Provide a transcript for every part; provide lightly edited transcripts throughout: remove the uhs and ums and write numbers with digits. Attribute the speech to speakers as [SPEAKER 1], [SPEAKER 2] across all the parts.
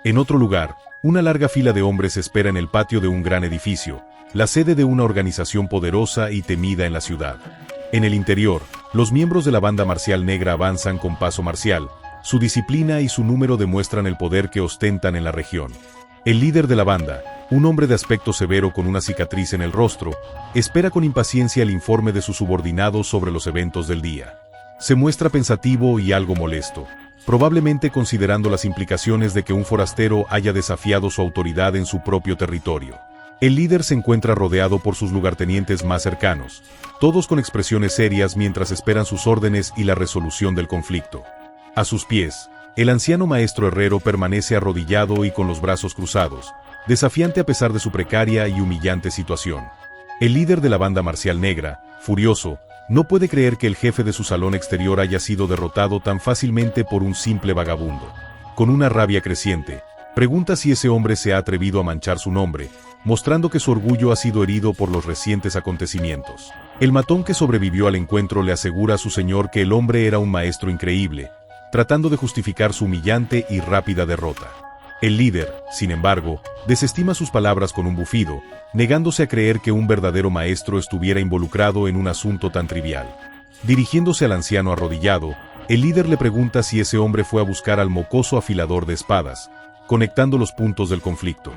[SPEAKER 1] En otro lugar, una larga fila de hombres espera en el patio de un gran edificio, la sede de una organización poderosa y temida en la ciudad. En el interior, los miembros de la banda marcial negra avanzan con paso marcial. Su disciplina y su número demuestran el poder que ostentan en la región. El líder de la banda, un hombre de aspecto severo con una cicatriz en el rostro, espera con impaciencia el informe de sus subordinados sobre los eventos del día. Se muestra pensativo y algo molesto, probablemente considerando las implicaciones de que un forastero haya desafiado su autoridad en su propio territorio. El líder se encuentra rodeado por sus lugartenientes más cercanos, todos con expresiones serias mientras esperan sus órdenes y la resolución del conflicto. A sus pies, el anciano maestro herrero permanece arrodillado y con los brazos cruzados, desafiante a pesar de su precaria y humillante situación. El líder de la banda marcial negra, furioso, no puede creer que el jefe de su salón exterior haya sido derrotado tan fácilmente por un simple vagabundo. Con una rabia creciente, pregunta si ese hombre se ha atrevido a manchar su nombre, mostrando que su orgullo ha sido herido por los recientes acontecimientos. El matón que sobrevivió al encuentro le asegura a su señor que el hombre era un maestro increíble, tratando de justificar su humillante y rápida derrota. El líder, sin embargo, desestima sus palabras con un bufido, negándose a creer que un verdadero maestro estuviera involucrado en un asunto tan trivial. Dirigiéndose al anciano arrodillado, el líder le pregunta si ese hombre fue a buscar al mocoso afilador de espadas, conectando los puntos del conflicto.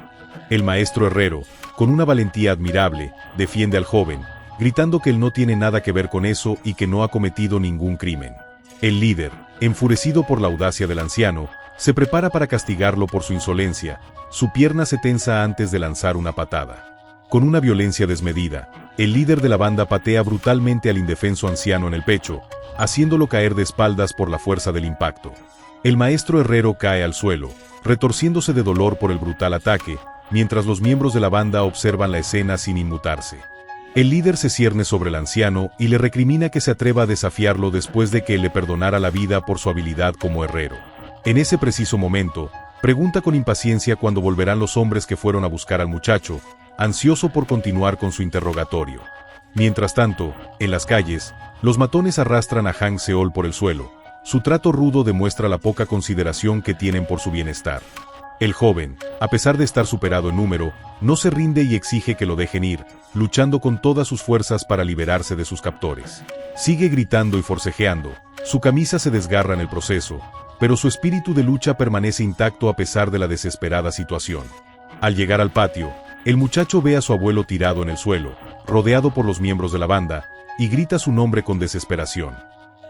[SPEAKER 1] El maestro herrero, con una valentía admirable, defiende al joven, gritando que él no tiene nada que ver con eso y que no ha cometido ningún crimen. El líder, enfurecido por la audacia del anciano, se prepara para castigarlo por su insolencia. Su pierna se tensa antes de lanzar una patada. Con una violencia desmedida, el líder de la banda patea brutalmente al indefenso anciano en el pecho, haciéndolo caer de espaldas por la fuerza del impacto. El maestro herrero cae al suelo, retorciéndose de dolor por el brutal ataque, mientras los miembros de la banda observan la escena sin inmutarse. El líder se cierne sobre el anciano y le recrimina que se atreva a desafiarlo después de que él le perdonara la vida por su habilidad como herrero. En ese preciso momento, pregunta con impaciencia cuándo volverán los hombres que fueron a buscar al muchacho, ansioso por continuar con su interrogatorio. Mientras tanto, en las calles, los matones arrastran a Han Seol por el suelo. Su trato rudo demuestra la poca consideración que tienen por su bienestar. El joven, a pesar de estar superado en número, no se rinde y exige que lo dejen ir, luchando con todas sus fuerzas para liberarse de sus captores. Sigue gritando y forcejeando, su camisa se desgarra en el proceso, pero su espíritu de lucha permanece intacto a pesar de la desesperada situación. Al llegar al patio, el muchacho ve a su abuelo tirado en el suelo, rodeado por los miembros de la banda, y grita su nombre con desesperación.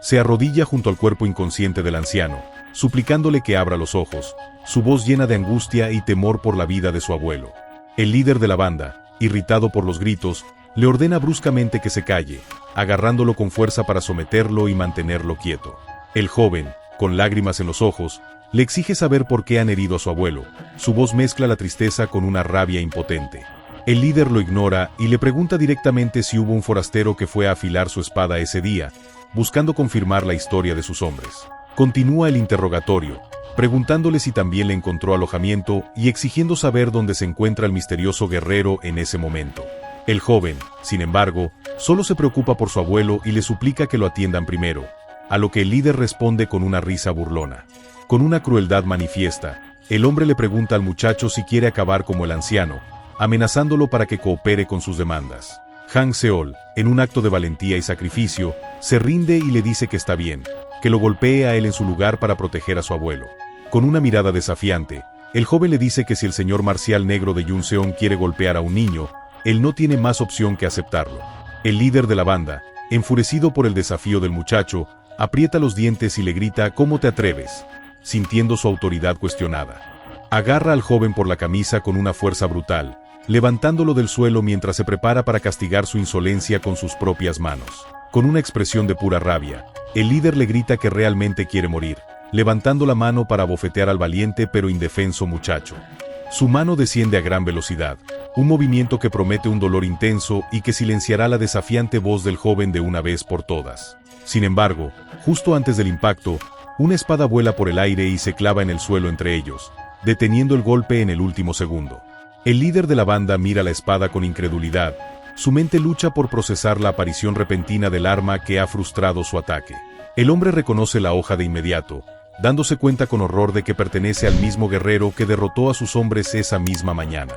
[SPEAKER 1] Se arrodilla junto al cuerpo inconsciente del anciano, suplicándole que abra los ojos, su voz llena de angustia y temor por la vida de su abuelo. El líder de la banda, irritado por los gritos, le ordena bruscamente que se calle, agarrándolo con fuerza para someterlo y mantenerlo quieto. El joven, con lágrimas en los ojos, le exige saber por qué han herido a su abuelo. Su voz mezcla la tristeza con una rabia impotente. El líder lo ignora y le pregunta directamente si hubo un forastero que fue a afilar su espada ese día, buscando confirmar la historia de sus hombres. Continúa el interrogatorio, preguntándole si también le encontró alojamiento y exigiendo saber dónde se encuentra el misterioso guerrero en ese momento. El joven, sin embargo, solo se preocupa por su abuelo y le suplica que lo atiendan primero, a lo que el líder responde con una risa burlona. Con una crueldad manifiesta, el hombre le pregunta al muchacho si quiere acabar como el anciano, amenazándolo para que coopere con sus demandas. Han Seol, en un acto de valentía y sacrificio, se rinde y le dice que está bien, que lo golpee a él en su lugar para proteger a su abuelo. Con una mirada desafiante, el joven le dice que si el señor marcial negro de Yunseon quiere golpear a un niño, él no tiene más opción que aceptarlo. El líder de la banda, enfurecido por el desafío del muchacho, aprieta los dientes y le grita «¿Cómo te atreves?», sintiendo su autoridad cuestionada. Agarra al joven por la camisa con una fuerza brutal, levantándolo del suelo mientras se prepara para castigar su insolencia con sus propias manos. Con una expresión de pura rabia, el líder le grita que realmente quiere morir, levantando la mano para bofetear al valiente pero indefenso muchacho. Su mano desciende a gran velocidad, un movimiento que promete un dolor intenso y que silenciará la desafiante voz del joven de una vez por todas. Sin embargo, justo antes del impacto, una espada vuela por el aire y se clava en el suelo entre ellos, deteniendo el golpe en el último segundo. El líder de la banda mira la espada con incredulidad, su mente lucha por procesar la aparición repentina del arma que ha frustrado su ataque. El hombre reconoce la hoja de inmediato, dándose cuenta con horror de que pertenece al mismo guerrero que derrotó a sus hombres esa misma mañana.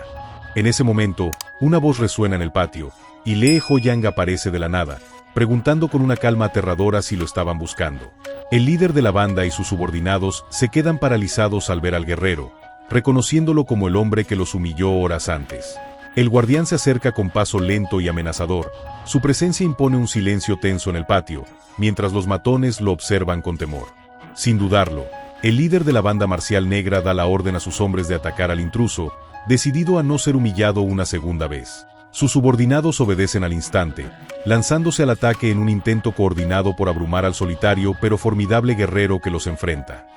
[SPEAKER 1] En ese momento, una voz resuena en el patio, y Lee Ho-yang aparece de la nada, preguntando con una calma aterradora si lo estaban buscando. El líder de la banda y sus subordinados se quedan paralizados al ver al guerrero, reconociéndolo como el hombre que los humilló horas antes. El guardián se acerca con paso lento y amenazador. Su presencia impone un silencio tenso en el patio, mientras los matones lo observan con temor. Sin dudarlo, el líder de la banda marcial negra da la orden a sus hombres de atacar al intruso, decidido a no ser humillado una segunda vez. Sus subordinados obedecen al instante, lanzándose al ataque en un intento coordinado por abrumar al solitario pero formidable guerrero que los enfrenta.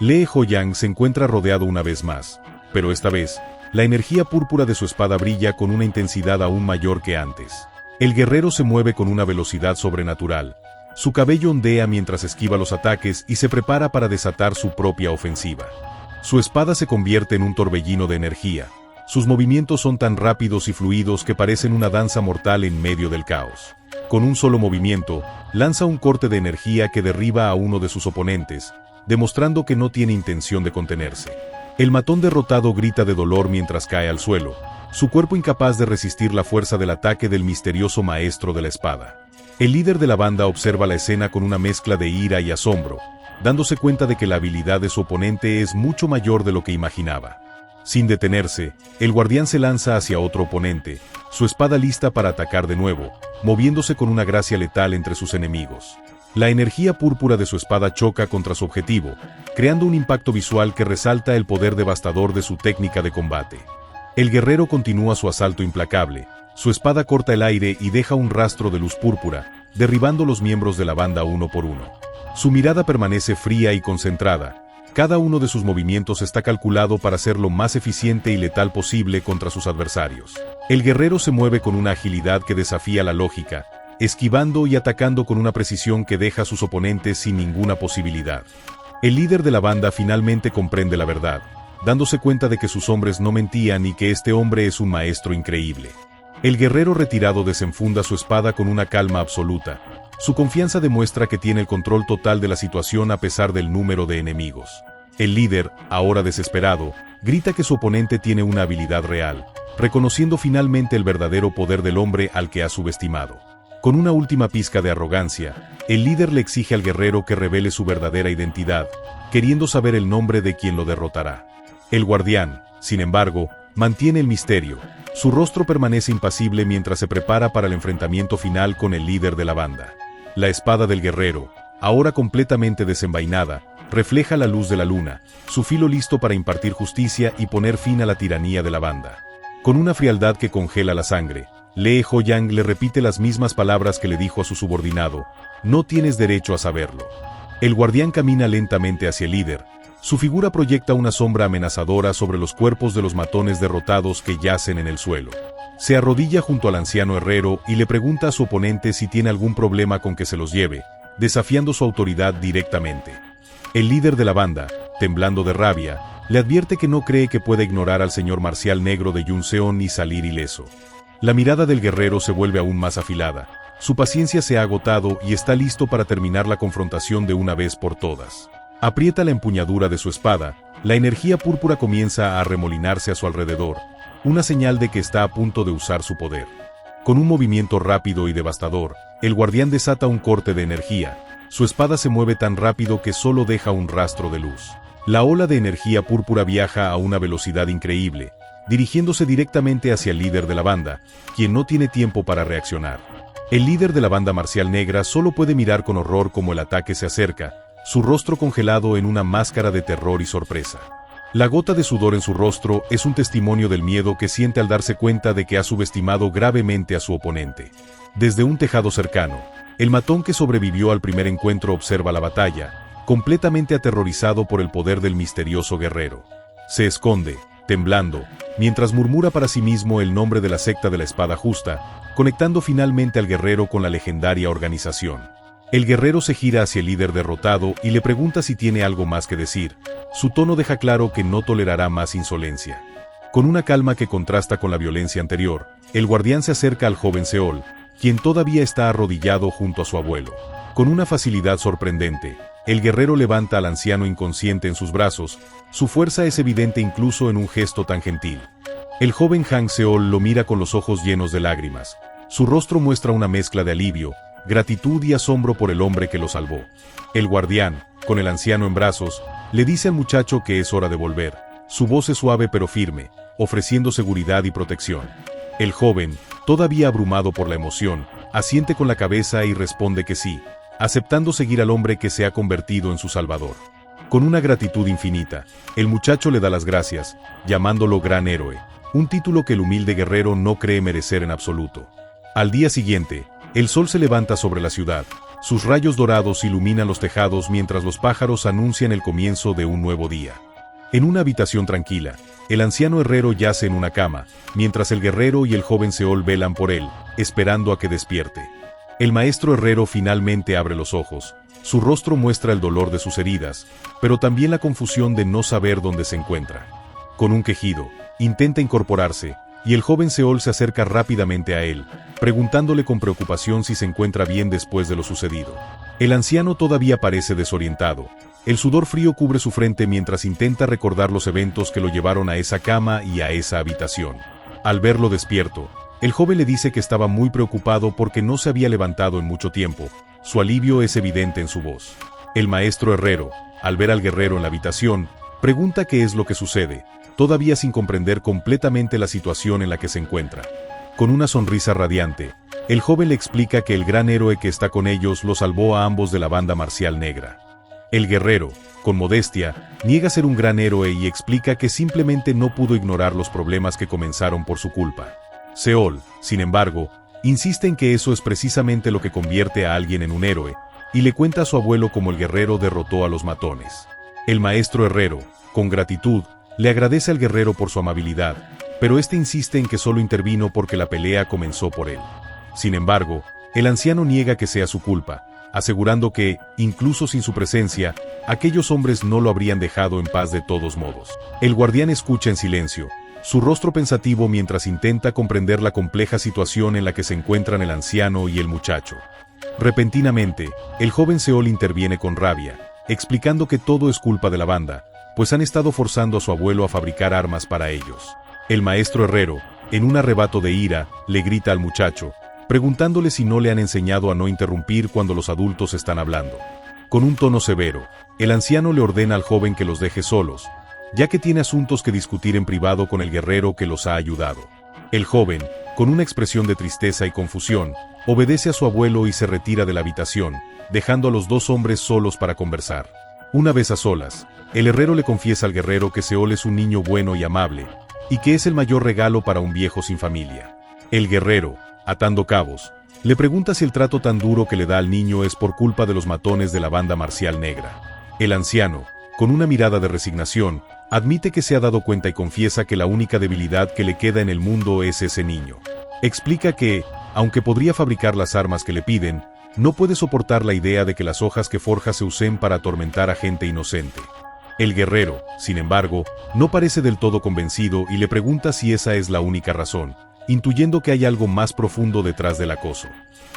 [SPEAKER 1] Lee Ho-yang se encuentra rodeado una vez más, pero esta vez, la energía púrpura de su espada brilla con una intensidad aún mayor que antes. El guerrero se mueve con una velocidad sobrenatural. Su cabello ondea mientras esquiva los ataques y se prepara para desatar su propia ofensiva. Su espada se convierte en un torbellino de energía. Sus movimientos son tan rápidos y fluidos que parecen una danza mortal en medio del caos. Con un solo movimiento, lanza un corte de energía que derriba a uno de sus oponentes, demostrando que no tiene intención de contenerse. El matón derrotado grita de dolor mientras cae al suelo, su cuerpo incapaz de resistir la fuerza del ataque del misterioso maestro de la espada. El líder de la banda observa la escena con una mezcla de ira y asombro, dándose cuenta de que la habilidad de su oponente es mucho mayor de lo que imaginaba. Sin detenerse, el guardián se lanza hacia otro oponente, su espada lista para atacar de nuevo, moviéndose con una gracia letal entre sus enemigos. La energía púrpura de su espada choca contra su objetivo, creando un impacto visual que resalta el poder devastador de su técnica de combate. El guerrero continúa su asalto implacable, su espada corta el aire y deja un rastro de luz púrpura, derribando los miembros de la banda uno por uno. Su mirada permanece fría y concentrada. Cada uno de sus movimientos está calculado para ser lo más eficiente y letal posible contra sus adversarios. El guerrero se mueve con una agilidad que desafía la lógica, esquivando y atacando con una precisión que deja a sus oponentes sin ninguna posibilidad. El líder de la banda finalmente comprende la verdad, dándose cuenta de que sus hombres no mentían y que este hombre es un maestro increíble. El guerrero retirado desenfunda su espada con una calma absoluta. Su confianza demuestra que tiene el control total de la situación a pesar del número de enemigos. El líder, ahora desesperado, grita que su oponente tiene una habilidad real, reconociendo finalmente el verdadero poder del hombre al que ha subestimado. Con una última pizca de arrogancia, el líder le exige al guerrero que revele su verdadera identidad, queriendo saber el nombre de quien lo derrotará. El guardián, sin embargo, mantiene el misterio. Su rostro permanece impasible mientras se prepara para el enfrentamiento final con el líder de la banda. La espada del guerrero, ahora completamente desenvainada, refleja la luz de la luna, su filo listo para impartir justicia y poner fin a la tiranía de la banda. Con una frialdad que congela la sangre, Lee Ho-yang le repite las mismas palabras que le dijo a su subordinado: "No tienes derecho a saberlo". El guardián camina lentamente hacia el líder. Su figura proyecta una sombra amenazadora sobre los cuerpos de los matones derrotados que yacen en el suelo. Se arrodilla junto al anciano herrero y le pregunta a su oponente si tiene algún problema con que se los lleve, desafiando su autoridad directamente. El líder de la banda, temblando de rabia, le advierte que no cree que pueda ignorar al señor marcial negro de Yunseon y salir ileso. La mirada del guerrero se vuelve aún más afilada. Su paciencia se ha agotado y está listo para terminar la confrontación de una vez por todas. Aprieta la empuñadura de su espada, la energía púrpura comienza a arremolinarse a su alrededor, una señal de que está a punto de usar su poder. Con un movimiento rápido y devastador, el guardián desata un corte de energía. Su espada se mueve tan rápido que solo deja un rastro de luz. La ola de energía púrpura viaja a una velocidad increíble, dirigiéndose directamente hacia el líder de la banda, quien no tiene tiempo para reaccionar. El líder de la banda marcial negra solo puede mirar con horror como el ataque se acerca, su rostro congelado en una máscara de terror y sorpresa. La gota de sudor en su rostro es un testimonio del miedo que siente al darse cuenta de que ha subestimado gravemente a su oponente. Desde un tejado cercano, el matón que sobrevivió al primer encuentro observa la batalla, completamente aterrorizado por el poder del misterioso guerrero. Se esconde, temblando, mientras murmura para sí mismo el nombre de la secta de la espada justa, conectando finalmente al guerrero con la legendaria organización. El guerrero se gira hacia el líder derrotado y le pregunta si tiene algo más que decir. Su tono deja claro que no tolerará más insolencia. Con una calma que contrasta con la violencia anterior, el guardián se acerca al joven Seol, quien todavía está arrodillado junto a su abuelo. Con una facilidad sorprendente, El guerrero levanta al anciano inconsciente en sus brazos, su fuerza es evidente incluso en un gesto tan gentil. El joven Han Seol lo mira con los ojos llenos de lágrimas. Su rostro muestra una mezcla de alivio, gratitud y asombro por el hombre que lo salvó. El guardián, con el anciano en brazos, le dice al muchacho que es hora de volver. Su voz es suave pero firme, ofreciendo seguridad y protección. El joven, todavía abrumado por la emoción, asiente con la cabeza y responde que sí, aceptando seguir al hombre que se ha convertido en su salvador. Con una gratitud infinita, el muchacho le da las gracias, llamándolo Gran Héroe, un título que el humilde guerrero no cree merecer en absoluto. Al día siguiente, el sol se levanta sobre la ciudad, sus rayos dorados iluminan los tejados mientras los pájaros anuncian el comienzo de un nuevo día. En una habitación tranquila, el anciano herrero yace en una cama, mientras el guerrero y el joven Seol velan por él, esperando a que despierte. El maestro herrero finalmente abre los ojos, su rostro muestra el dolor de sus heridas, pero también la confusión de no saber dónde se encuentra. Con un quejido, intenta incorporarse, y el joven Seol se acerca rápidamente a él, preguntándole con preocupación si se encuentra bien después de lo sucedido. El anciano todavía parece desorientado. El sudor frío cubre su frente mientras intenta recordar los eventos que lo llevaron a esa cama y a esa habitación. Al verlo despierto, el joven le dice que estaba muy preocupado porque no se había levantado en mucho tiempo. Su alivio es evidente en su voz. El maestro herrero, al ver al guerrero en la habitación, pregunta qué es lo que sucede, todavía sin comprender completamente la situación en la que se encuentra. Con una sonrisa radiante, el joven le explica que el gran héroe que está con ellos lo salvó a ambos de la banda marcial negra. El guerrero, con modestia, niega ser un gran héroe y explica que simplemente no pudo ignorar los problemas que comenzaron por su culpa. Seol, sin embargo, insiste en que eso es precisamente lo que convierte a alguien en un héroe, y le cuenta a su abuelo cómo el guerrero derrotó a los matones. El maestro herrero, con gratitud, le agradece al guerrero por su amabilidad, pero este insiste en que solo intervino porque la pelea comenzó por él. Sin embargo, el anciano niega que sea su culpa, asegurando que, incluso sin su presencia, aquellos hombres no lo habrían dejado en paz de todos modos. El guardián escucha en silencio, su rostro pensativo mientras intenta comprender la compleja situación en la que se encuentran el anciano y el muchacho. Repentinamente, el joven Seol interviene con rabia, explicando que todo es culpa de la banda, pues han estado forzando a su abuelo a fabricar armas para ellos. El maestro herrero, en un arrebato de ira, le grita al muchacho, preguntándole si no le han enseñado a no interrumpir cuando los adultos están hablando. Con un tono severo, el anciano le ordena al joven que los deje solos, ya que tiene asuntos que discutir en privado con el guerrero que los ha ayudado. El joven, con una expresión de tristeza y confusión, obedece a su abuelo y se retira de la habitación, dejando a los dos hombres solos para conversar. Una vez a solas, el herrero le confiesa al guerrero que Seol es un niño bueno y amable, y que es el mayor regalo para un viejo sin familia. El guerrero, atando cabos, le pregunta si el trato tan duro que le da al niño es por culpa de los matones de la banda marcial negra. El anciano, con una mirada de resignación, admite que se ha dado cuenta y confiesa que la única debilidad que le queda en el mundo es ese niño. Explica que, aunque podría fabricar las armas que le piden, no puede soportar la idea de que las hojas que forja se usen para atormentar a gente inocente. El guerrero, sin embargo, no parece del todo convencido y le pregunta si esa es la única razón, intuyendo que hay algo más profundo detrás del acoso.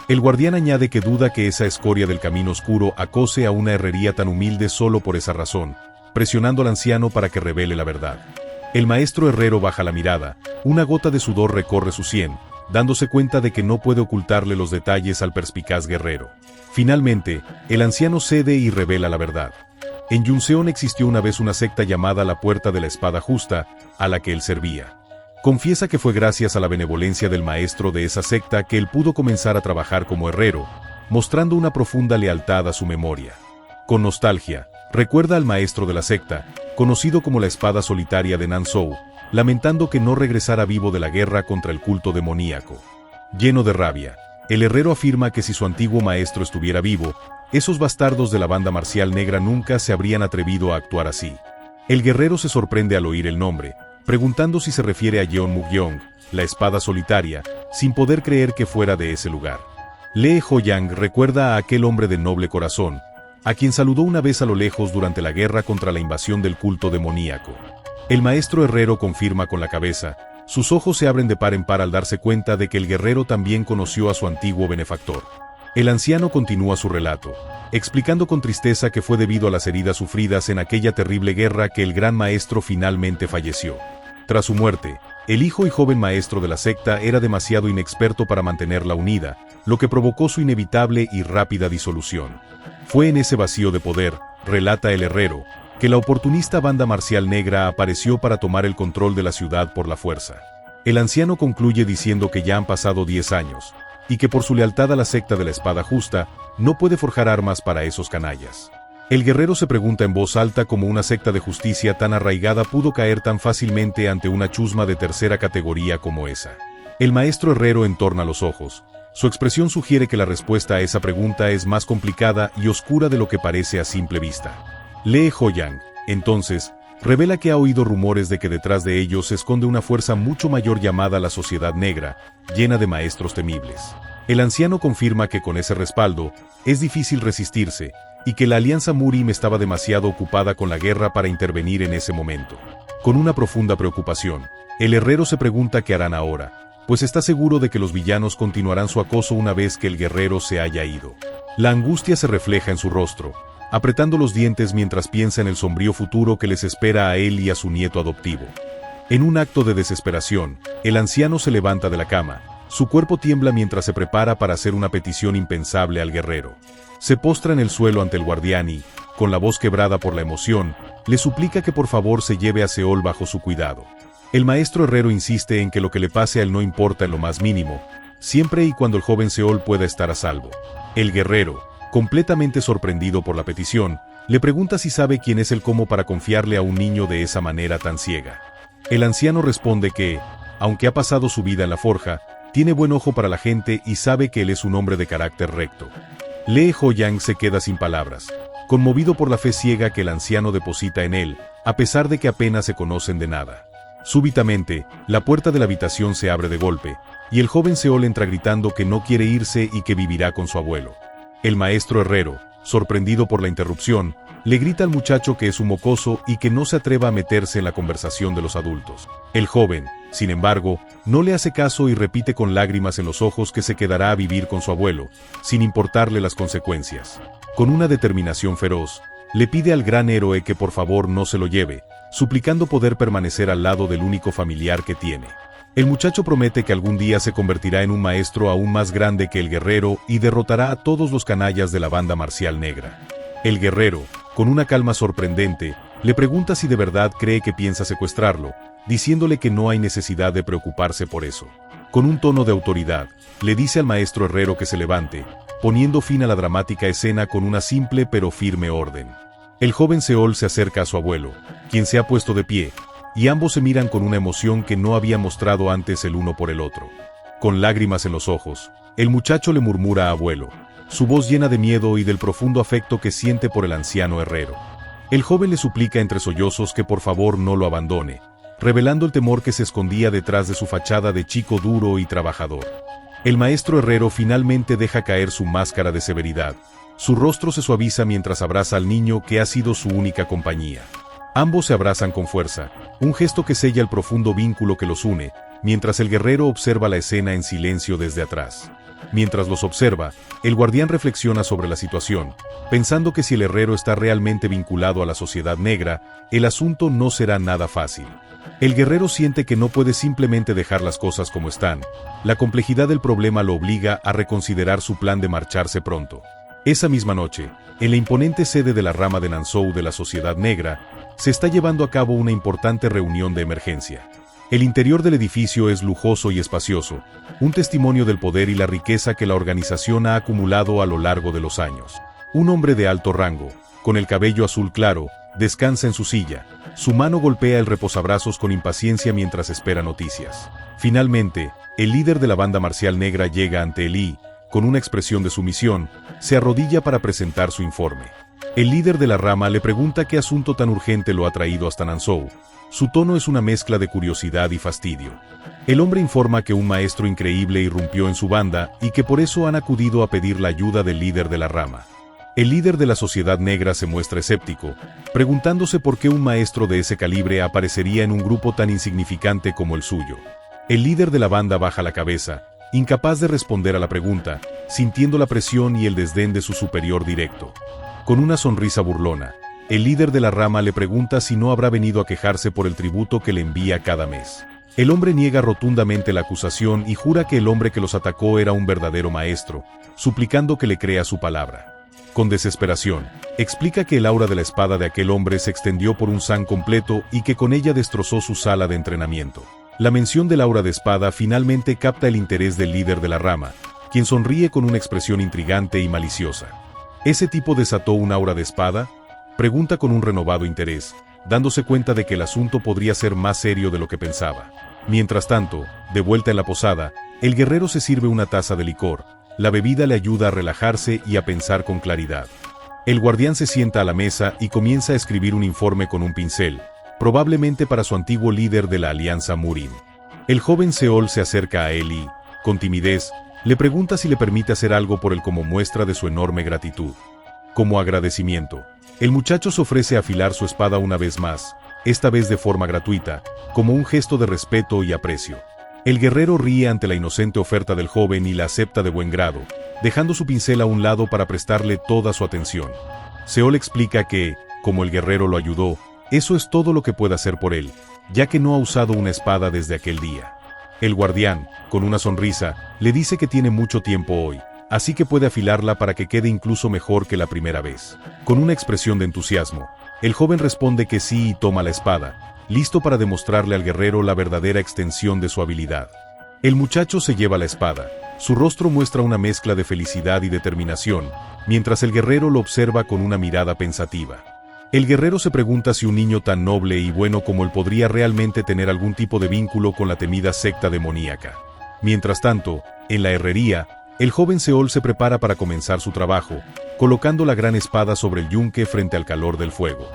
[SPEAKER 1] El guardián añade que duda que esa escoria del camino oscuro acose a una herrería tan humilde solo por esa razón, presionando al anciano para que revele la verdad. El maestro herrero baja la mirada, una gota de sudor recorre su sien, dándose cuenta de que no puede ocultarle los detalles al perspicaz guerrero. Finalmente, el anciano cede y revela la verdad. En Yunseon existió una vez una secta llamada la Puerta de la Espada Justa, a la que él servía. Confiesa que fue gracias a la benevolencia del maestro de esa secta que él pudo comenzar a trabajar como herrero, mostrando una profunda lealtad a su memoria. Con nostalgia, recuerda al maestro de la secta, conocido como la Espada Solitaria de Nansou, lamentando que no regresara vivo de la guerra contra el culto demoníaco. Lleno de rabia, el herrero afirma que si su antiguo maestro estuviera vivo, esos bastardos de la banda marcial negra nunca se habrían atrevido a actuar así. El guerrero se sorprende al oír el nombre, preguntando si se refiere a Jeonmuk-yeong, la Espada Solitaria, sin poder creer que fuera de ese lugar. Lee Ho-yang recuerda a aquel hombre de noble corazón, a quien saludó una vez a lo lejos durante la guerra contra la invasión del culto demoníaco. El maestro herrero confirma con la cabeza, sus ojos se abren de par en par al darse cuenta de que el guerrero también conoció a su antiguo benefactor. El anciano continúa su relato, explicando con tristeza que fue debido a las heridas sufridas en aquella terrible guerra que el gran maestro finalmente falleció. Tras su muerte, el hijo y joven maestro de la secta era demasiado inexperto para mantenerla unida, lo que provocó su inevitable y rápida disolución. Fue en ese vacío de poder, relata el herrero, que la oportunista banda marcial negra apareció para tomar el control de la ciudad por la fuerza. El anciano concluye diciendo que ya han pasado 10 años, y que por su lealtad a la secta de la espada justa, no puede forjar armas para esos canallas. El guerrero se pregunta en voz alta cómo una secta de justicia tan arraigada pudo caer tan fácilmente ante una chusma de tercera categoría como esa. El maestro herrero entorna los ojos. Su expresión sugiere que la respuesta a esa pregunta es más complicada y oscura de lo que parece a simple vista. Lee Ho-yang, entonces, revela que ha oído rumores de que detrás de ellos se esconde una fuerza mucho mayor llamada la Sociedad Negra, llena de maestros temibles. El anciano confirma que con ese respaldo, es difícil resistirse, y que la Alianza Murim estaba demasiado ocupada con la guerra para intervenir en ese momento. Con una profunda preocupación, el herrero se pregunta qué harán ahora, pues está seguro de que los villanos continuarán su acoso una vez que el guerrero se haya ido. La angustia se refleja en su rostro, apretando los dientes mientras piensa en el sombrío futuro que les espera a él y a su nieto adoptivo. En un acto de desesperación, el anciano se levanta de la cama. Su cuerpo tiembla mientras se prepara para hacer una petición impensable al guerrero. Se postra en el suelo ante el guardián y, con la voz quebrada por la emoción, le suplica que por favor se lleve a Seol bajo su cuidado. El maestro herrero insiste en que lo que le pase a él no importa en lo más mínimo, siempre y cuando el joven Seol pueda estar a salvo. El guerrero, completamente sorprendido por la petición, le pregunta si sabe quién es el cómo para confiarle a un niño de esa manera tan ciega. El anciano responde que, aunque ha pasado su vida en la forja, tiene buen ojo para la gente y sabe que él es un hombre de carácter recto. Lee Ho-yang se queda sin palabras, conmovido por la fe ciega que el anciano deposita en él, a pesar de que apenas se conocen de nada. Súbitamente, la puerta de la habitación se abre de golpe, y el joven Seol entra gritando que no quiere irse y que vivirá con su abuelo. El maestro herrero, sorprendido por la interrupción, le grita al muchacho que es un mocoso y que no se atreva a meterse en la conversación de los adultos. El joven, sin embargo, no le hace caso y repite con lágrimas en los ojos que se quedará a vivir con su abuelo, sin importarle las consecuencias. Con una determinación feroz, le pide al gran héroe que por favor no se lo lleve, suplicando poder permanecer al lado del único familiar que tiene. El muchacho promete que algún día se convertirá en un maestro aún más grande que el guerrero y derrotará a todos los canallas de la banda marcial negra. El guerrero, con una calma sorprendente, le pregunta si de verdad cree que piensa secuestrarlo, diciéndole que no hay necesidad de preocuparse por eso. Con un tono de autoridad, le dice al maestro herrero que se levante, poniendo fin a la dramática escena con una simple pero firme orden. El joven Seol se acerca a su abuelo, quien se ha puesto de pie, y ambos se miran con una emoción que no había mostrado antes el uno por el otro. Con lágrimas en los ojos, el muchacho le murmura a abuelo, su voz llena de miedo y del profundo afecto que siente por el anciano herrero. El joven le suplica entre sollozos que por favor no lo abandone, revelando el temor que se escondía detrás de su fachada de chico duro y trabajador. El maestro herrero finalmente deja caer su máscara de severidad. Su rostro se suaviza mientras abraza al niño que ha sido su única compañía. Ambos se abrazan con fuerza, un gesto que sella el profundo vínculo que los une, mientras el guerrero observa la escena en silencio desde atrás. Mientras los observa, el guardián reflexiona sobre la situación, pensando que si el herrero está realmente vinculado a la Sociedad Negra, el asunto no será nada fácil. El guerrero siente que no puede simplemente dejar las cosas como están. La complejidad del problema lo obliga a reconsiderar su plan de marcharse pronto. Esa misma noche, en la imponente sede de la rama de Nansou de la Sociedad Negra, se está llevando a cabo una importante reunión de emergencia. El interior del edificio es lujoso y espacioso, un testimonio del poder y la riqueza que la organización ha acumulado a lo largo de los años. Un hombre de alto rango, con el cabello azul claro, descansa en su silla. Su mano golpea el reposabrazos con impaciencia mientras espera noticias. Finalmente, el líder de la banda marcial negra llega ante él y, con una expresión de sumisión, se arrodilla para presentar su informe. El líder de la rama le pregunta qué asunto tan urgente lo ha traído hasta Nansou. Su tono es una mezcla de curiosidad y fastidio. El hombre informa que un maestro increíble irrumpió en su banda y que por eso han acudido a pedir la ayuda del líder de la rama. El líder de la Sociedad Negra se muestra escéptico, preguntándose por qué un maestro de ese calibre aparecería en un grupo tan insignificante como el suyo. El líder de la banda baja la cabeza, incapaz de responder a la pregunta, sintiendo la presión y el desdén de su superior directo. Con una sonrisa burlona, el líder de la rama le pregunta si no habrá venido a quejarse por el tributo que le envía cada mes. El hombre niega rotundamente la acusación y jura que el hombre que los atacó era un verdadero maestro, suplicando que le crea su palabra. Con desesperación, explica que el aura de la espada de aquel hombre se extendió por un san completo y que con ella destrozó su sala de entrenamiento. La mención del aura de espada finalmente capta el interés del líder de la rama, quien sonríe con una expresión intrigante y maliciosa. ¿Ese tipo desató un aura de espada?, pregunta con un renovado interés, dándose cuenta de que el asunto podría ser más serio de lo que pensaba. Mientras tanto, de vuelta en la posada, el guerrero se sirve una taza de licor. La bebida le ayuda a relajarse y a pensar con claridad. El guardián se sienta a la mesa y comienza a escribir un informe con un pincel, probablemente para su antiguo líder de la Alianza Murin. El joven Seol se acerca a él y, con timidez, le pregunta si le permite hacer algo por él como muestra de su enorme gratitud. Como agradecimiento, el muchacho se ofrece a afilar su espada una vez más, esta vez de forma gratuita, como un gesto de respeto y aprecio. El guerrero ríe ante la inocente oferta del joven y la acepta de buen grado, dejando su pincel a un lado para prestarle toda su atención. Seol explica que, como el guerrero lo ayudó, eso es todo lo que puede hacer por él, ya que no ha usado una espada desde aquel día. El guardián, con una sonrisa, le dice que tiene mucho tiempo hoy, así que puede afilarla para que quede incluso mejor que la primera vez. Con una expresión de entusiasmo, el joven responde que sí y toma la espada, listo para demostrarle al guerrero la verdadera extensión de su habilidad. El muchacho se lleva la espada, su rostro muestra una mezcla de felicidad y determinación, mientras el guerrero lo observa con una mirada pensativa. El guerrero se pregunta si un niño tan noble y bueno como él podría realmente tener algún tipo de vínculo con la temida secta demoníaca. Mientras tanto, en la herrería, el joven Seol se prepara para comenzar su trabajo, colocando la gran espada sobre el yunque frente al calor del fuego.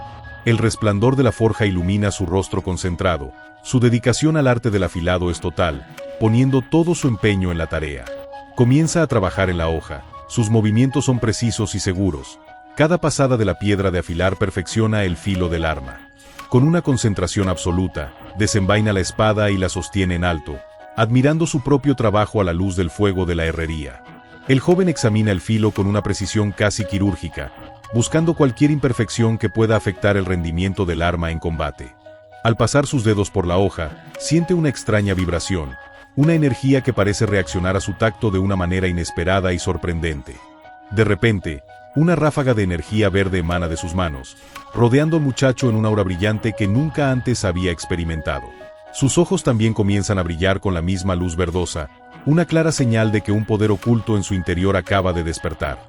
[SPEAKER 1] El resplandor de la forja ilumina su rostro concentrado, su dedicación al arte del afilado es total, poniendo todo su empeño en la tarea. Comienza a trabajar en la hoja, sus movimientos son precisos y seguros. Cada pasada de la piedra de afilar perfecciona el filo del arma. Con una concentración absoluta, desenvaina la espada y la sostiene en alto, admirando su propio trabajo a la luz del fuego de la herrería. El joven examina el filo con una precisión casi quirúrgica, buscando cualquier imperfección que pueda afectar el rendimiento del arma en combate. Al pasar sus dedos por la hoja, siente una extraña vibración, una energía que parece reaccionar a su tacto de una manera inesperada y sorprendente. De repente, una ráfaga de energía verde emana de sus manos, rodeando al muchacho en una aura brillante que nunca antes había experimentado. Sus ojos también comienzan a brillar con la misma luz verdosa, una clara señal de que un poder oculto en su interior acaba de despertar.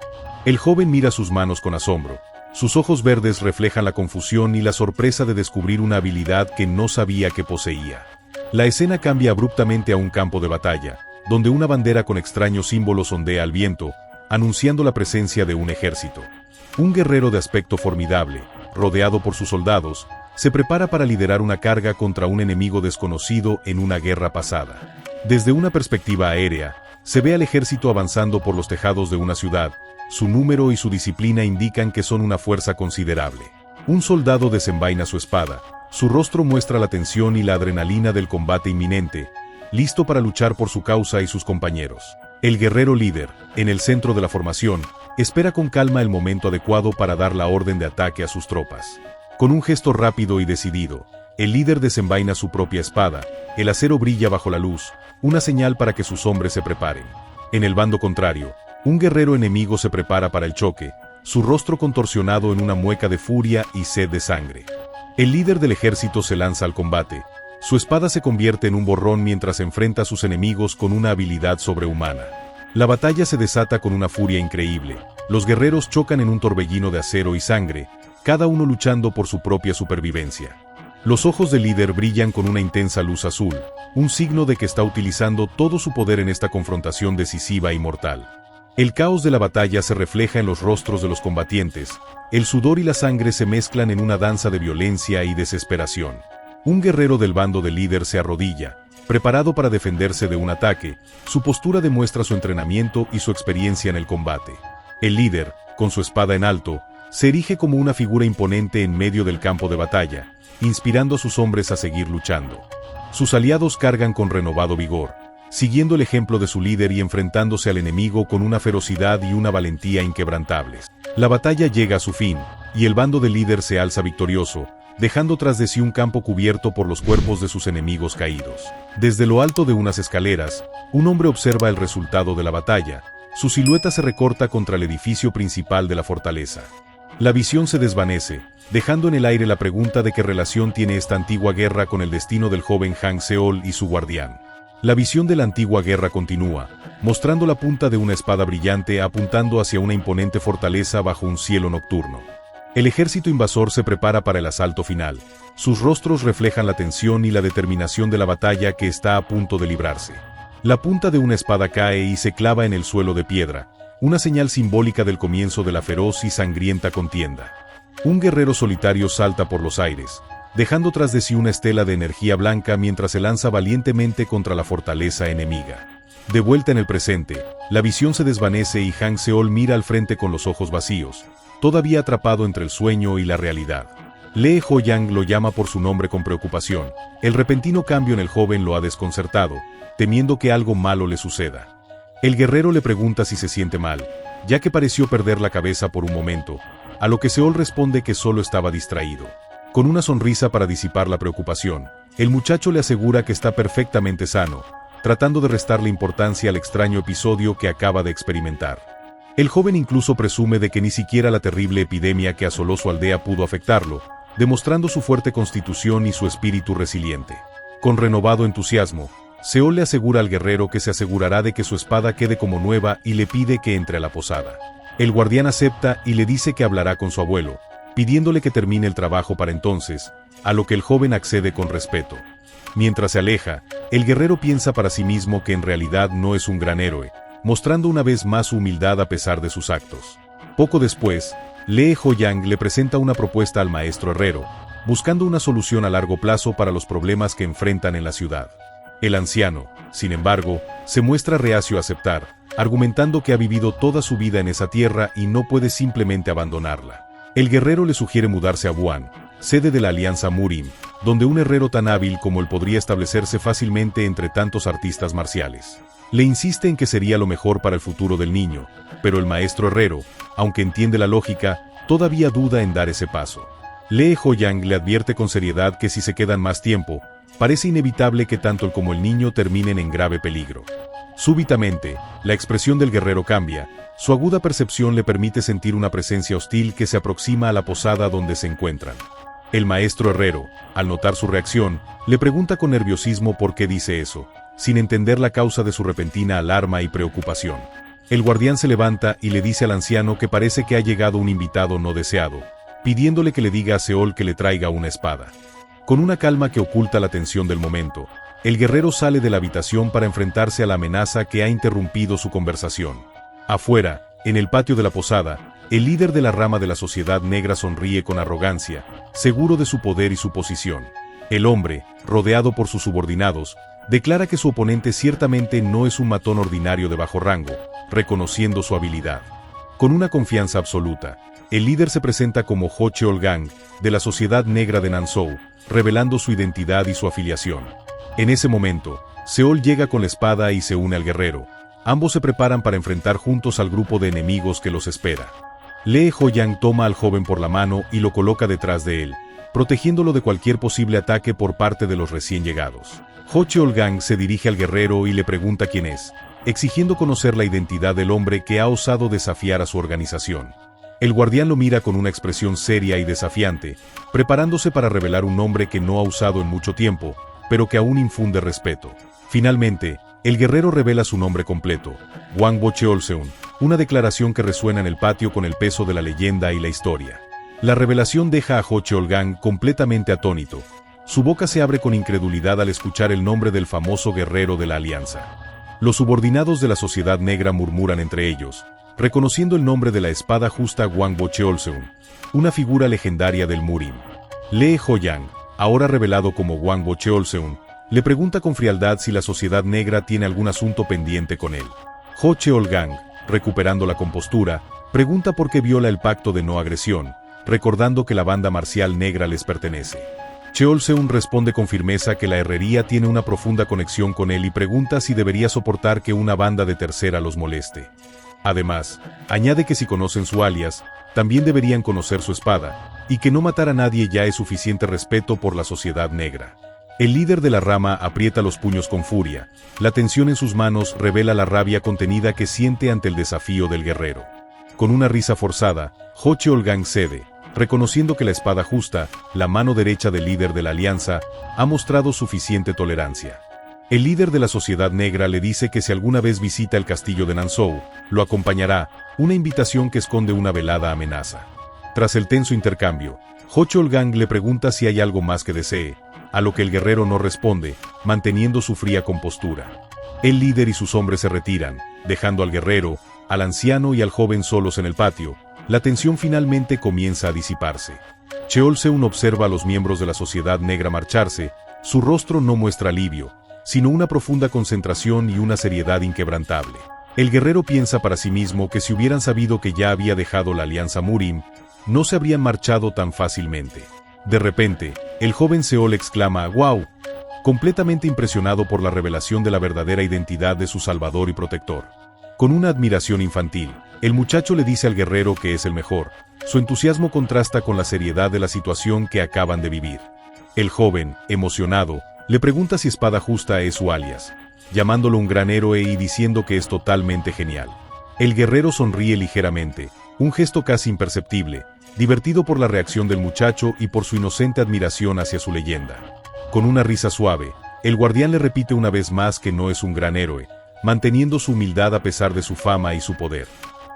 [SPEAKER 1] El joven mira sus manos con asombro. Sus ojos verdes reflejan la confusión y la sorpresa de descubrir una habilidad que no sabía que poseía. La escena cambia abruptamente a un campo de batalla, donde una bandera con extraños símbolos ondea al viento, anunciando la presencia de un ejército. Un guerrero de aspecto formidable, rodeado por sus soldados, se prepara para liderar una carga contra un enemigo desconocido en una guerra pasada. Desde una perspectiva aérea, se ve al ejército avanzando por los tejados de una ciudad. Su número y su disciplina indican que son una fuerza considerable. Un soldado desenvaina su espada, su rostro muestra la tensión y la adrenalina del combate inminente, listo para luchar por su causa y sus compañeros. El guerrero líder, en el centro de la formación, espera con calma el momento adecuado para dar la orden de ataque a sus tropas. Con un gesto rápido y decidido, el líder desenvaina su propia espada, el acero brilla bajo la luz, una señal para que sus hombres se preparen. En el bando contrario, un guerrero enemigo se prepara para el choque, su rostro contorsionado en una mueca de furia y sed de sangre. El líder del ejército se lanza al combate, su espada se convierte en un borrón mientras enfrenta a sus enemigos con una habilidad sobrehumana. La batalla se desata con una furia increíble, los guerreros chocan en un torbellino de acero y sangre, cada uno luchando por su propia supervivencia. Los ojos del líder brillan con una intensa luz azul, un signo de que está utilizando todo su poder en esta confrontación decisiva y mortal. El caos de la batalla se refleja en los rostros de los combatientes, el sudor y la sangre se mezclan en una danza de violencia y desesperación. Un guerrero del bando del líder se arrodilla, preparado para defenderse de un ataque, su postura demuestra su entrenamiento y su experiencia en el combate. El líder, con su espada en alto, se erige como una figura imponente en medio del campo de batalla, inspirando a sus hombres a seguir luchando. Sus aliados cargan con renovado vigor, siguiendo el ejemplo de su líder y enfrentándose al enemigo con una ferocidad y una valentía inquebrantables. La batalla llega a su fin, y el bando del líder se alza victorioso, dejando tras de sí un campo cubierto por los cuerpos de sus enemigos caídos. Desde lo alto de unas escaleras, un hombre observa el resultado de la batalla. Su silueta se recorta contra el edificio principal de la fortaleza. La visión se desvanece, dejando en el aire la pregunta de qué relación tiene esta antigua guerra con el destino del joven Han Seol y su guardián. La visión de la antigua guerra continúa, mostrando la punta de una espada brillante apuntando hacia una imponente fortaleza bajo un cielo nocturno. El ejército invasor se prepara para el asalto final. Sus rostros reflejan la tensión y la determinación de la batalla que está a punto de librarse. La punta de una espada cae y se clava en el suelo de piedra, una señal simbólica del comienzo de la feroz y sangrienta contienda. Un guerrero solitario salta por los aires, dejando tras de sí una estela de energía blanca mientras se lanza valientemente contra la fortaleza enemiga. De vuelta en el presente, la visión se desvanece y Han Seol mira al frente con los ojos vacíos, todavía atrapado entre el sueño y la realidad. Lee Ho-yang lo llama por su nombre con preocupación. El repentino cambio en el joven lo ha desconcertado, temiendo que algo malo le suceda. El guerrero le pregunta si se siente mal, ya que pareció perder la cabeza por un momento, a lo que Seol responde que solo estaba distraído. Con una sonrisa para disipar la preocupación, el muchacho le asegura que está perfectamente sano, tratando de restarle importancia al extraño episodio que acaba de experimentar. El joven incluso presume de que ni siquiera la terrible epidemia que asoló su aldea pudo afectarlo, demostrando su fuerte constitución y su espíritu resiliente. Con renovado entusiasmo, Seol le asegura al guerrero que se asegurará de que su espada quede como nueva y le pide que entre a la posada. El guardián acepta y le dice que hablará con su abuelo, pidiéndole que termine el trabajo para entonces, a lo que el joven accede con respeto. Mientras se aleja, el guerrero piensa para sí mismo que en realidad no es un gran héroe, mostrando una vez más su humildad a pesar de sus actos. Poco después, Lee Ho-yang le presenta una propuesta al maestro herrero, buscando una solución a largo plazo para los problemas que enfrentan en la ciudad. El anciano, sin embargo, se muestra reacio a aceptar, argumentando que ha vivido toda su vida en esa tierra y no puede simplemente abandonarla. El guerrero le sugiere mudarse a Wuhan, sede de la Alianza Murim, donde un herrero tan hábil como él podría establecerse fácilmente entre tantos artistas marciales. Le insiste en que sería lo mejor para el futuro del niño, pero el maestro herrero, aunque entiende la lógica, todavía duda en dar ese paso. Lee Ho-yang le advierte con seriedad que si se quedan más tiempo, parece inevitable que tanto él como el niño terminen en grave peligro. Súbitamente, la expresión del guerrero cambia, su aguda percepción le permite sentir una presencia hostil que se aproxima a la posada donde se encuentran. El maestro herrero, al notar su reacción, le pregunta con nerviosismo por qué dice eso, sin entender la causa de su repentina alarma y preocupación. El guardián se levanta y le dice al anciano que parece que ha llegado un invitado no deseado, pidiéndole que le diga a Seol que le traiga una espada. Con una calma que oculta la tensión del momento, el guerrero sale de la habitación para enfrentarse a la amenaza que ha interrumpido su conversación. Afuera, en el patio de la posada, el líder de la rama de la sociedad negra sonríe con arrogancia, seguro de su poder y su posición. El hombre, rodeado por sus subordinados, declara que su oponente ciertamente no es un matón ordinario de bajo rango, reconociendo su habilidad. Con una confianza absoluta, el líder se presenta como Ho Cheol-gang, de la Sociedad Negra de Nansou, revelando su identidad y su afiliación. En ese momento, Seol llega con la espada y se une al guerrero. Ambos se preparan para enfrentar juntos al grupo de enemigos que los espera. Lee Ho-yang toma al joven por la mano y lo coloca detrás de él, protegiéndolo de cualquier posible ataque por parte de los recién llegados. Ho Cheol-gang se dirige al guerrero y le pregunta quién es, exigiendo conocer la identidad del hombre que ha osado desafiar a su organización. El guardián lo mira con una expresión seria y desafiante, preparándose para revelar un nombre que no ha usado en mucho tiempo, pero que aún infunde respeto. Finalmente, el guerrero revela su nombre completo, Hwang Bo-cheol-seun, una declaración que resuena en el patio con el peso de la leyenda y la historia. La revelación deja a Ho Cheol-gang completamente atónito. Su boca se abre con incredulidad al escuchar el nombre del famoso guerrero de la Alianza. Los subordinados de la Sociedad Negra murmuran entre ellos, reconociendo el nombre de la espada justa Hwang Bo-cheol-seun, una figura legendaria del Murim. Lee Ho-yang, ahora revelado como Hwang Bo-cheol-seun, le pregunta con frialdad si la Sociedad Negra tiene algún asunto pendiente con él. Ho Cheol-gang, recuperando la compostura, pregunta por qué viola el pacto de no agresión, recordando que la banda marcial negra les pertenece. Cheol-seun responde con firmeza que la herrería tiene una profunda conexión con él y pregunta si debería soportar que una banda de tercera los moleste. Además, añade que si conocen su alias, también deberían conocer su espada, y que no matar a nadie ya es suficiente respeto por la sociedad negra. El líder de la rama aprieta los puños con furia. La tensión en sus manos revela la rabia contenida que siente ante el desafío del guerrero. Con una risa forzada, Ho Cheol-gang cede, reconociendo que la espada justa, la mano derecha del líder de la alianza, ha mostrado suficiente tolerancia. El líder de la sociedad negra le dice que si alguna vez visita el castillo de Nansou, lo acompañará, una invitación que esconde una velada amenaza. Tras el tenso intercambio, Ho Cheol-gang le pregunta si hay algo más que desee, a lo que el guerrero no responde, manteniendo su fría compostura. El líder y sus hombres se retiran, dejando al guerrero, al anciano y al joven solos en el patio. La tensión finalmente comienza a disiparse. Cheol-seun observa a los miembros de la sociedad negra marcharse. Su rostro no muestra alivio, sino una profunda concentración y una seriedad inquebrantable. El guerrero piensa para sí mismo que si hubieran sabido que ya había dejado la alianza Murim, no se habrían marchado tan fácilmente. De repente, el joven Seol exclama «¡Wow!», completamente impresionado por la revelación de la verdadera identidad de su salvador y protector. Con una admiración infantil, el muchacho le dice al guerrero que es el mejor. Su entusiasmo contrasta con la seriedad de la situación que acaban de vivir. El joven, emocionado, le pregunta si Espada Justa es su alias, llamándolo un gran héroe y diciendo que es totalmente genial. El guerrero sonríe ligeramente, un gesto casi imperceptible, divertido por la reacción del muchacho y por su inocente admiración hacia su leyenda. Con una risa suave, el guardián le repite una vez más que no es un gran héroe, manteniendo su humildad a pesar de su fama y su poder.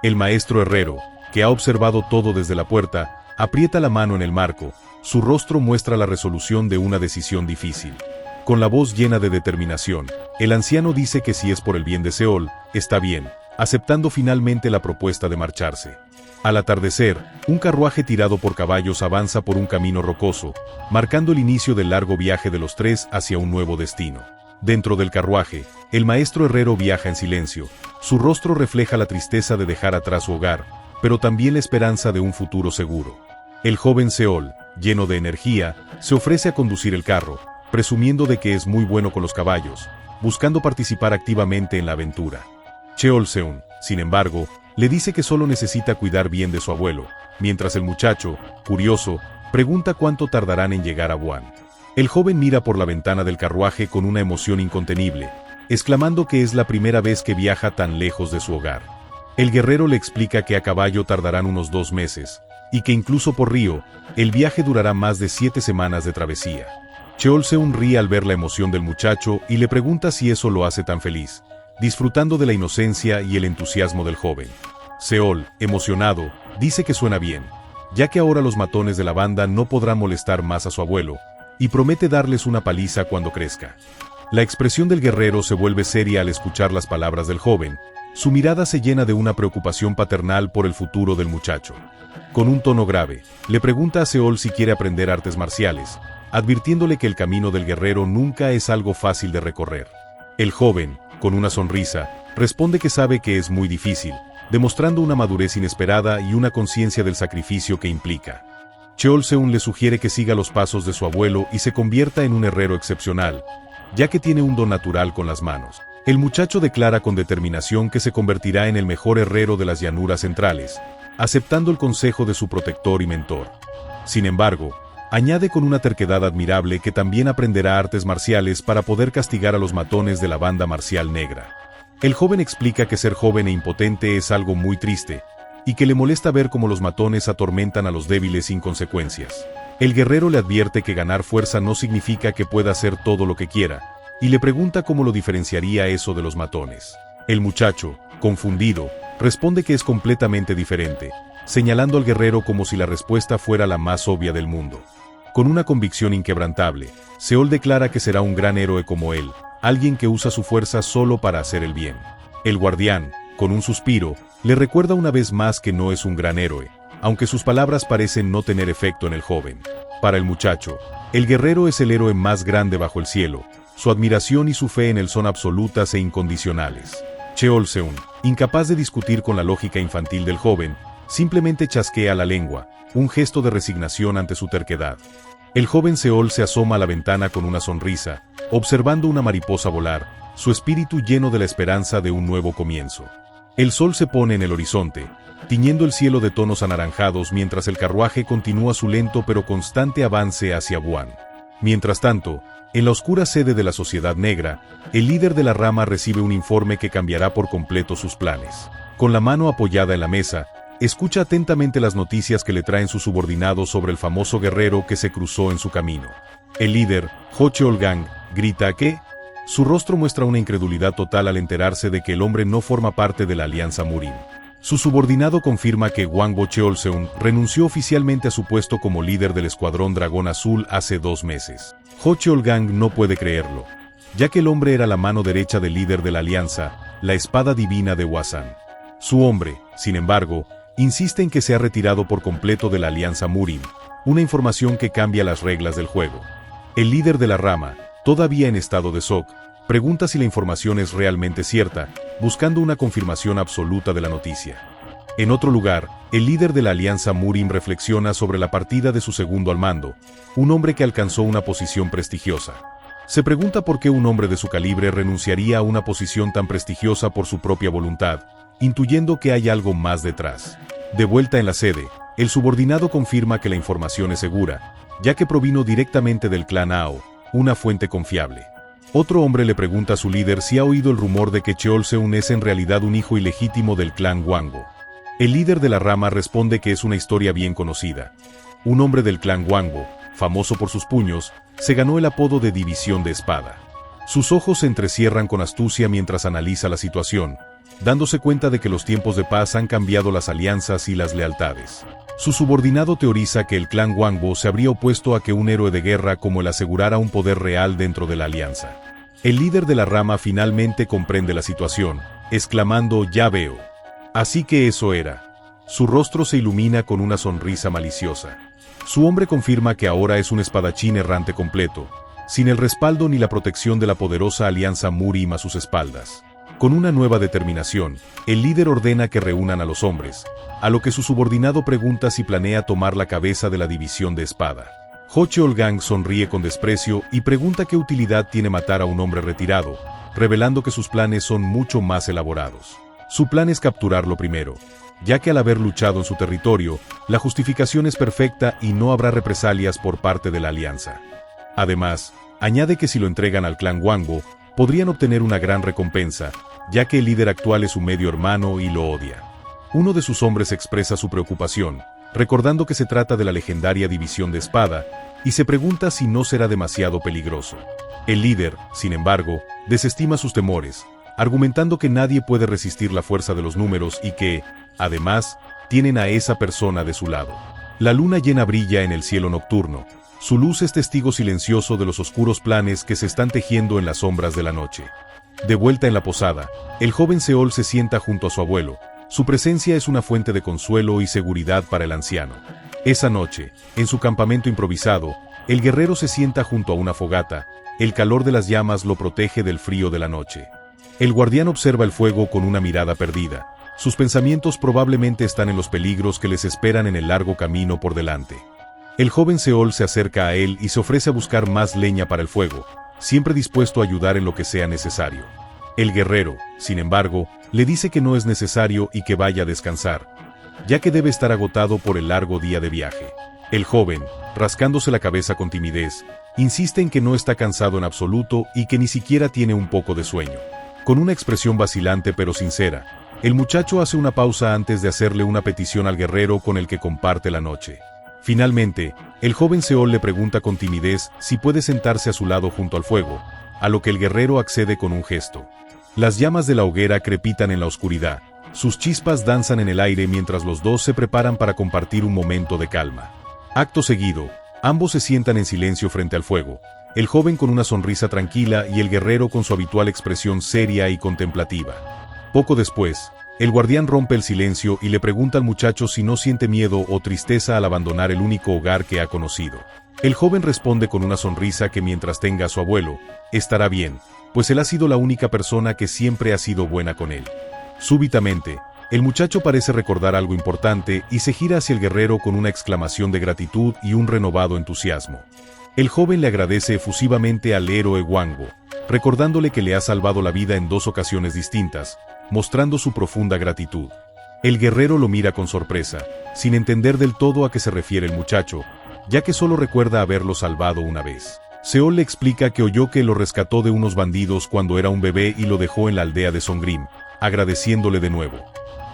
[SPEAKER 1] El maestro herrero, que ha observado todo desde la puerta, aprieta la mano en el marco. Su rostro muestra la resolución de una decisión difícil. Con la voz llena de determinación, el anciano dice que si es por el bien de Seol, está bien, aceptando finalmente la propuesta de marcharse. Al atardecer, un carruaje tirado por caballos avanza por un camino rocoso, marcando el inicio del largo viaje de los tres hacia un nuevo destino. Dentro del carruaje, el maestro herrero viaja en silencio. Su rostro refleja la tristeza de dejar atrás su hogar, pero también la esperanza de un futuro seguro. El joven Seol, lleno de energía, se ofrece a conducir el carro, presumiendo de que es muy bueno con los caballos, buscando participar activamente en la aventura. Cheol-seun, sin embargo, le dice que solo necesita cuidar bien de su abuelo, mientras el muchacho, curioso, pregunta cuánto tardarán en llegar a Buan. El joven mira por la ventana del carruaje con una emoción incontenible, exclamando que es la primera vez que viaja tan lejos de su hogar. El guerrero le explica que a caballo tardarán unos 2 meses, y que incluso por río, el viaje durará más de 7 semanas de travesía. Cheol-seun ríe al ver la emoción del muchacho y le pregunta si eso lo hace tan feliz, disfrutando de la inocencia y el entusiasmo del joven. Seol, emocionado, dice que suena bien, ya que ahora los matones de la banda no podrán molestar más a su abuelo, y promete darles una paliza cuando crezca. La expresión del guerrero se vuelve seria al escuchar las palabras del joven. Su mirada se llena de una preocupación paternal por el futuro del muchacho. Con un tono grave, le pregunta a Seol si quiere aprender artes marciales, advirtiéndole que el camino del guerrero nunca es algo fácil de recorrer. El joven, con una sonrisa, responde que sabe que es muy difícil, demostrando una madurez inesperada y una conciencia del sacrificio que implica. Cheol-seun le sugiere que siga los pasos de su abuelo y se convierta en un herrero excepcional, ya que tiene un don natural con las manos. El muchacho declara con determinación que se convertirá en el mejor herrero de las llanuras centrales, aceptando el consejo de su protector y mentor. Sin embargo, añade con una terquedad admirable que también aprenderá artes marciales para poder castigar a los matones de la banda marcial negra. El joven explica que ser joven e impotente es algo muy triste, y que le molesta ver cómo los matones atormentan a los débiles sin consecuencias. El guerrero le advierte que ganar fuerza no significa que pueda hacer todo lo que quiera, y le pregunta cómo lo diferenciaría eso de los matones. El muchacho, confundido, responde que es completamente diferente, señalando al guerrero como si la respuesta fuera la más obvia del mundo. Con una convicción inquebrantable, Seol declara que será un gran héroe como él, alguien que usa su fuerza solo para hacer el bien. El guardián, con un suspiro, le recuerda una vez más que no es un gran héroe, aunque sus palabras parecen no tener efecto en el joven. Para el muchacho, el guerrero es el héroe más grande bajo el cielo. Su admiración y su fe en él son absolutas e incondicionales. Cheol-seun, incapaz de discutir con la lógica infantil del joven, simplemente chasquea la lengua, un gesto de resignación ante su terquedad. El joven Seol se asoma a la ventana con una sonrisa, observando una mariposa volar, su espíritu lleno de la esperanza de un nuevo comienzo. El sol se pone en el horizonte, tiñendo el cielo de tonos anaranjados mientras el carruaje continúa su lento pero constante avance hacia Wuhan. Mientras tanto, en la oscura sede de la Sociedad Negra, el líder de la rama recibe un informe que cambiará por completo sus planes. Con la mano apoyada en la mesa, escucha atentamente las noticias que le traen sus subordinados sobre el famoso guerrero que se cruzó en su camino. El líder, Ho Cheol-gang, grita que... Su rostro muestra una incredulidad total al enterarse de que el hombre no forma parte de la Alianza Murin. Su subordinado confirma que Hwang Cheol-seun renunció oficialmente a su puesto como líder del Escuadrón Dragón Azul hace 2 meses. Ho Cheol-gang no puede creerlo, ya que el hombre era la mano derecha del líder de la Alianza, la espada divina de Hwasan. Su hombre, sin embargo, insiste en que se ha retirado por completo de la Alianza Murin, una información que cambia las reglas del juego. El líder de la rama, todavía en estado de shock, pregunta si la información es realmente cierta, buscando una confirmación absoluta de la noticia. En otro lugar, el líder de la Alianza Murin reflexiona sobre la partida de su segundo al mando, un hombre que alcanzó una posición prestigiosa. Se pregunta por qué un hombre de su calibre renunciaría a una posición tan prestigiosa por su propia voluntad, intuyendo que hay algo más detrás. De vuelta en la sede, el subordinado confirma que la información es segura, ya que provino directamente del clan Ao, una fuente confiable. Otro hombre le pregunta a su líder si ha oído el rumor de que Cheol-seun es en realidad un hijo ilegítimo del clan Hwangbo. El líder de la rama responde que es una historia bien conocida. Un hombre del clan Hwangbo, famoso por sus puños, se ganó el apodo de División de Espada. Sus ojos se entrecierran con astucia mientras analiza la situación, dándose cuenta de que los tiempos de paz han cambiado las alianzas y las lealtades. Su subordinado teoriza que el clan Hwangbo se habría opuesto a que un héroe de guerra como él asegurara un poder real dentro de la alianza. El líder de la rama finalmente comprende la situación, exclamando «Ya veo». Así que eso era. Su rostro se ilumina con una sonrisa maliciosa. Su hombre confirma que ahora es un espadachín errante completo, sin el respaldo ni la protección de la poderosa alianza Murim a sus espaldas. Con una nueva determinación, el líder ordena que reúnan a los hombres, a lo que su subordinado pregunta si planea tomar la cabeza de la división de espada. Ho Cheol-gang sonríe con desprecio y pregunta qué utilidad tiene matar a un hombre retirado, revelando que sus planes son mucho más elaborados. Su plan es capturarlo primero, ya que al haber luchado en su territorio, la justificación es perfecta y no habrá represalias por parte de la alianza. Además, añade que si lo entregan al clan Hwangbo, podrían obtener una gran recompensa, ya que el líder actual es su medio hermano y lo odia. Uno de sus hombres expresa su preocupación, recordando que se trata de la legendaria División de Espada, y se pregunta si no será demasiado peligroso. El líder, sin embargo, desestima sus temores, argumentando que nadie puede resistir la fuerza de los números y que, además, tienen a esa persona de su lado. La luna llena brilla en el cielo nocturno. Su luz es testigo silencioso de los oscuros planes que se están tejiendo en las sombras de la noche. De vuelta en la posada, el joven Seol se sienta junto a su abuelo. Su presencia es una fuente de consuelo y seguridad para el anciano. Esa noche, en su campamento improvisado, el guerrero se sienta junto a una fogata. El calor de las llamas lo protege del frío de la noche. El guardián observa el fuego con una mirada perdida. Sus pensamientos probablemente están en los peligros que les esperan en el largo camino por delante. El joven Seol se acerca a él y se ofrece a buscar más leña para el fuego, siempre dispuesto a ayudar en lo que sea necesario. El guerrero, sin embargo, le dice que no es necesario y que vaya a descansar, ya que debe estar agotado por el largo día de viaje. El joven, rascándose la cabeza con timidez, insiste en que no está cansado en absoluto y que ni siquiera tiene un poco de sueño. Con una expresión vacilante pero sincera, el muchacho hace una pausa antes de hacerle una petición al guerrero con el que comparte la noche. Finalmente, el joven Seol le pregunta con timidez si puede sentarse a su lado junto al fuego, a lo que el guerrero accede con un gesto. Las llamas de la hoguera crepitan en la oscuridad, sus chispas danzan en el aire mientras los dos se preparan para compartir un momento de calma. Acto seguido, ambos se sientan en silencio frente al fuego, el joven con una sonrisa tranquila y el guerrero con su habitual expresión seria y contemplativa. Poco después, el guardián rompe el silencio y le pregunta al muchacho si no siente miedo o tristeza al abandonar el único hogar que ha conocido. El joven responde con una sonrisa que mientras tenga a su abuelo, estará bien, pues él ha sido la única persona que siempre ha sido buena con él. Súbitamente, El muchacho parece recordar algo importante y se gira hacia el guerrero con una exclamación de gratitud y un renovado entusiasmo. El joven le agradece efusivamente al héroe Wango, recordándole que le ha salvado la vida en 2 ocasiones distintas, mostrando su profunda gratitud. El guerrero lo mira con sorpresa, sin entender del todo a qué se refiere el muchacho, ya que solo recuerda haberlo salvado una vez. Seol le explica que oyó que lo rescató de unos bandidos cuando era un bebé y lo dejó en la aldea de Songrim, agradeciéndole de nuevo.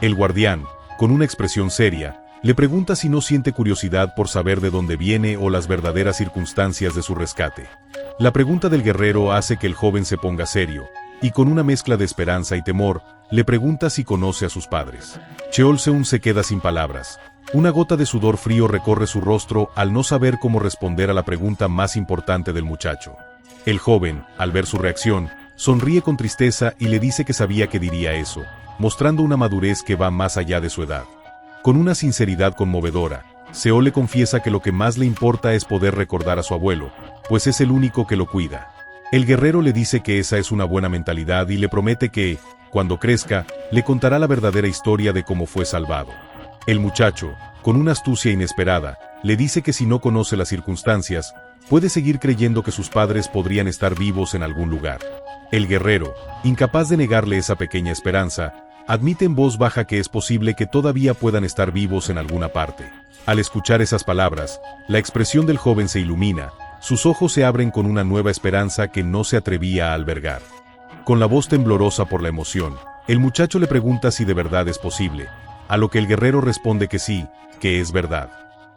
[SPEAKER 1] El guardián, con una expresión seria, le pregunta si no siente curiosidad por saber de dónde viene o las verdaderas circunstancias de su rescate. La pregunta del guerrero hace que el joven se ponga serio, y con una mezcla de esperanza y temor, le pregunta si conoce a sus padres. Cheol-seun se queda sin palabras. Una gota de sudor frío recorre su rostro al no saber cómo responder a la pregunta más importante del muchacho. El joven, al ver su reacción, sonríe con tristeza y le dice que sabía que diría eso, mostrando una madurez que va más allá de su edad. Con una sinceridad conmovedora, Seol le confiesa que lo que más le importa es poder recordar a su abuelo, pues es el único que lo cuida. El guerrero le dice que esa es una buena mentalidad y le promete que, cuando crezca, le contará la verdadera historia de cómo fue salvado. El muchacho, con una astucia inesperada, le dice que si no conoce las circunstancias, puede seguir creyendo que sus padres podrían estar vivos en algún lugar. El guerrero, incapaz de negarle esa pequeña esperanza, admite en voz baja que es posible que todavía puedan estar vivos en alguna parte. Al escuchar esas palabras, la expresión del joven se ilumina, sus ojos se abren con una nueva esperanza que no se atrevía a albergar. Con la voz temblorosa por la emoción, el muchacho le pregunta si de verdad es posible, a lo que el guerrero responde que sí, que es verdad.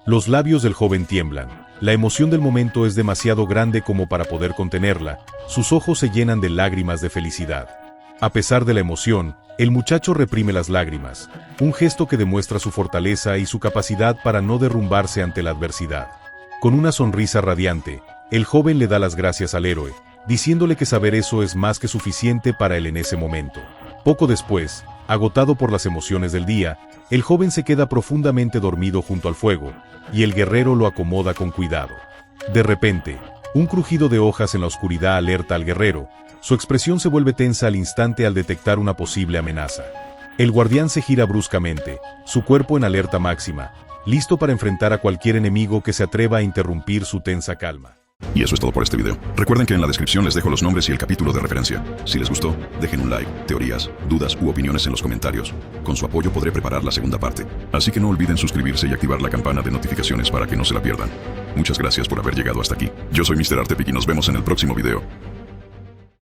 [SPEAKER 1] Los labios del joven tiemblan, la emoción del momento es demasiado grande como para poder contenerla, sus ojos se llenan de lágrimas de felicidad. A pesar de la emoción, el muchacho reprime las lágrimas, un gesto que demuestra su fortaleza y su capacidad para no derrumbarse ante la adversidad. Con una sonrisa radiante, el joven le da las gracias al héroe, diciéndole que saber eso es más que suficiente para él en ese momento. Poco después, agotado por las emociones del día, el joven se queda profundamente dormido junto al fuego, y el guerrero lo acomoda con cuidado. De repente, un crujido de hojas en la oscuridad alerta al guerrero, su expresión se vuelve tensa al instante al detectar una posible amenaza. El guardián se gira bruscamente, su cuerpo en alerta máxima, listo para enfrentar a cualquier enemigo que se atreva a interrumpir su tensa calma.
[SPEAKER 2] Y eso es todo por este video. Recuerden que en la descripción les dejo los nombres y el capítulo de referencia. Si les gustó, dejen un like, teorías, dudas u opiniones en los comentarios. Con su apoyo podré preparar la segunda parte. Así que no olviden suscribirse y activar la campana de notificaciones para que no se la pierdan. Muchas gracias por haber llegado hasta aquí. Yo soy Mr. Artepic y nos vemos en el próximo video.